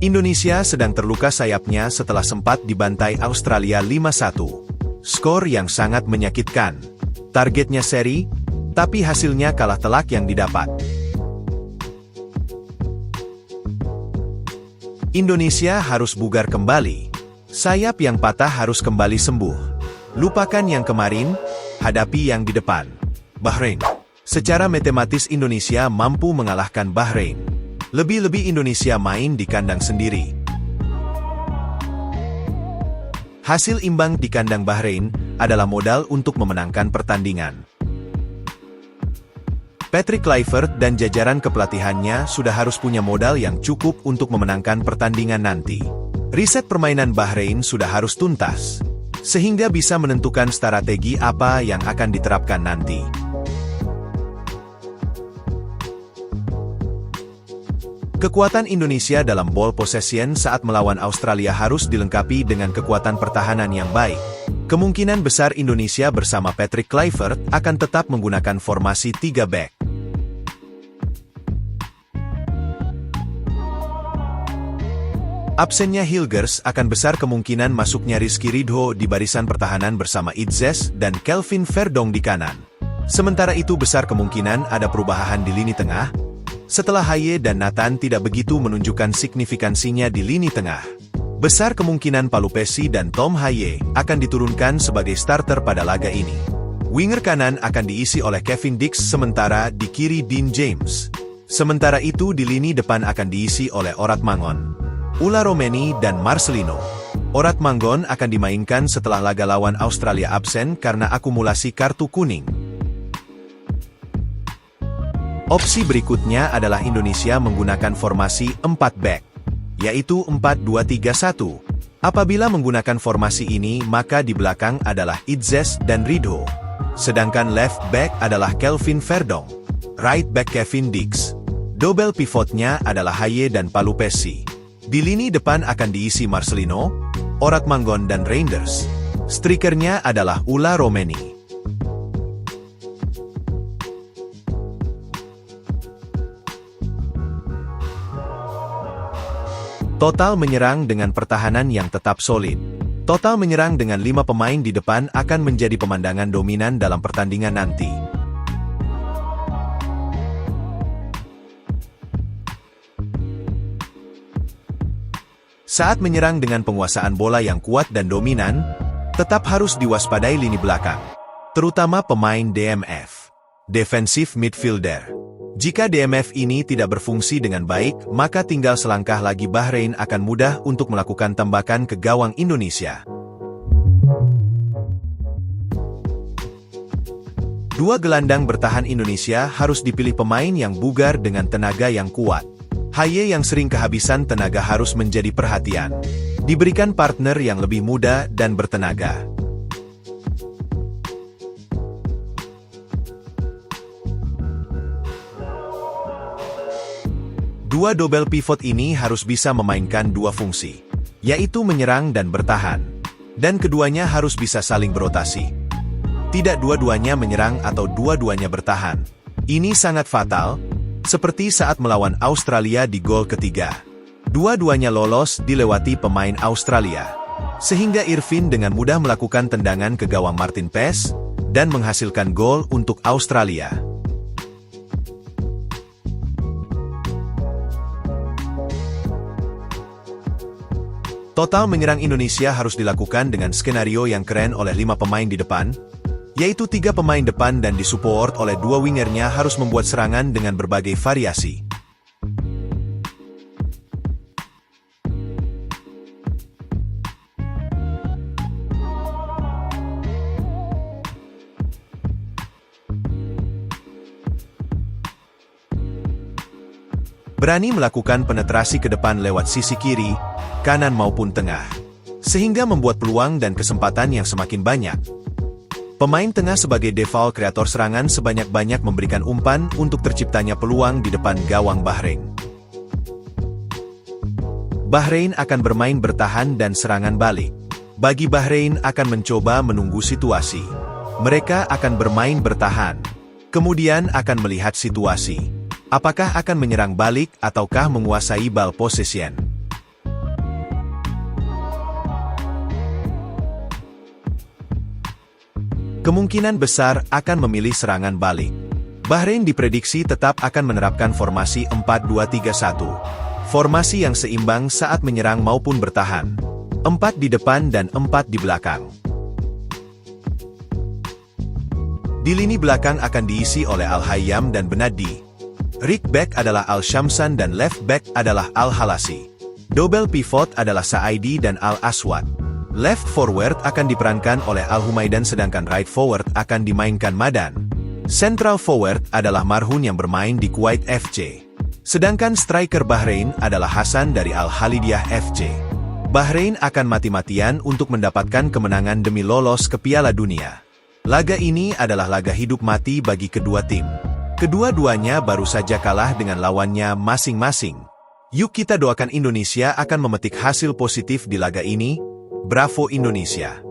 Indonesia sedang terluka sayapnya setelah sempat dibantai Australia 5-1. Skor yang sangat menyakitkan. Targetnya seri, tapi hasilnya kalah telak yang didapat. Indonesia harus bugar kembali. Sayap yang patah harus kembali sembuh. Lupakan yang kemarin, hadapi yang di depan. Bahrain. Secara matematis Indonesia mampu mengalahkan Bahrain. Lebih-lebih Indonesia main di kandang sendiri. Hasil imbang di kandang Bahrain adalah modal untuk memenangkan pertandingan. Patrick Kluivert dan jajaran kepelatihannya sudah harus punya modal yang cukup untuk memenangkan pertandingan nanti. Riset permainan Bahrain sudah harus tuntas, sehingga bisa menentukan strategi apa yang akan diterapkan nanti. Kekuatan Indonesia dalam ball possession saat melawan Australia harus dilengkapi dengan kekuatan pertahanan yang baik. Kemungkinan besar Indonesia bersama Patrick Kluivert akan tetap menggunakan formasi 3 back. Absennya Hilgers akan besar kemungkinan masuknya Rizky Ridho di barisan pertahanan bersama Idzes dan Kelvin Verdong di kanan. Sementara itu besar kemungkinan ada perubahan di lini tengah, setelah Haye dan Nathan tidak begitu menunjukkan signifikansinya di lini tengah. Besar kemungkinan Palupesi dan Tom Haye akan diturunkan sebagai starter pada laga ini. Winger kanan akan diisi oleh Kevin Dix sementara di kiri Dean James. Sementara itu di lini depan akan diisi oleh Orat Mangon, Ula Romeni dan Marcelino. Orat Mangon akan dimainkan setelah laga lawan Australia absen karena akumulasi kartu kuning. Opsi berikutnya adalah Indonesia menggunakan formasi 4 back, yaitu 4-2-3-1. Apabila menggunakan formasi ini maka di belakang adalah Idzes dan Ridho. Sedangkan left back adalah Kelvin Verdong, right back Kevin Dix. Double pivotnya adalah Haye dan Palupesi. Di lini depan akan diisi Marcelino, Orat Mangon dan Reinders. Strikernya adalah Ula Romeni. Total menyerang dengan pertahanan yang tetap solid. Total menyerang dengan 5 pemain di depan akan menjadi pemandangan dominan dalam pertandingan nanti. Saat menyerang dengan penguasaan bola yang kuat dan dominan, tetap harus diwaspadai lini belakang, terutama pemain DMF, defensive midfielder. Jika DMF ini tidak berfungsi dengan baik, maka tinggal selangkah lagi Bahrain akan mudah untuk melakukan tembakan ke gawang Indonesia. Dua gelandang bertahan Indonesia harus dipilih pemain yang bugar dengan tenaga yang kuat. Haye yang sering kehabisan tenaga harus menjadi perhatian. Diberikan partner yang lebih muda dan bertenaga. Dua double pivot ini harus bisa memainkan dua fungsi, yaitu menyerang dan bertahan. Dan keduanya harus bisa saling berotasi. Tidak dua-duanya menyerang atau dua-duanya bertahan. Ini sangat fatal, seperti saat melawan Australia di gol ketiga. Dua-duanya lolos dilewati pemain Australia, sehingga Irvin dengan mudah melakukan tendangan ke gawang Martin Pes, dan menghasilkan gol untuk Australia. Total menyerang Indonesia harus dilakukan dengan skenario yang keren oleh 5 pemain di depan, yaitu 3 pemain depan dan disupport oleh 2 wingernya harus membuat serangan dengan berbagai variasi. Berani melakukan penetrasi ke depan lewat sisi kiri, kanan maupun tengah, sehingga membuat peluang dan kesempatan yang semakin banyak. Pemain tengah sebagai default kreator serangan sebanyak-banyak memberikan umpan untuk terciptanya peluang di depan gawang Bahrain. Bahrain akan bermain bertahan dan serangan balik. Bagi Bahrain akan mencoba menunggu situasi. Mereka akan bermain bertahan. Kemudian akan melihat situasi. Apakah akan menyerang balik ataukah menguasai ball possession. Kemungkinan besar akan memilih serangan balik. Bahrain diprediksi tetap akan menerapkan formasi 4-2-3-1. Formasi yang seimbang saat menyerang maupun bertahan. 4 di depan dan 4 di belakang. Di lini belakang akan diisi oleh Al-Hayyam dan Benaddi. Right back adalah Al-Shamsan dan left back adalah Al-Halasi. Double pivot adalah Sa'idi dan Al-Aswad. Left forward akan diperankan oleh Al-Humaidan sedangkan right forward akan dimainkan Madan. Central forward adalah Marhun yang bermain di Kuwait FC. Sedangkan striker Bahrain adalah Hasan dari Al-Halidiyah FC. Bahrain akan mati-matian untuk mendapatkan kemenangan demi lolos ke Piala Dunia. Laga ini adalah laga hidup mati bagi kedua tim. Kedua-duanya baru saja kalah dengan lawannya masing-masing. Yuk kita doakan Indonesia akan memetik hasil positif di laga ini. Bravo Indonesia!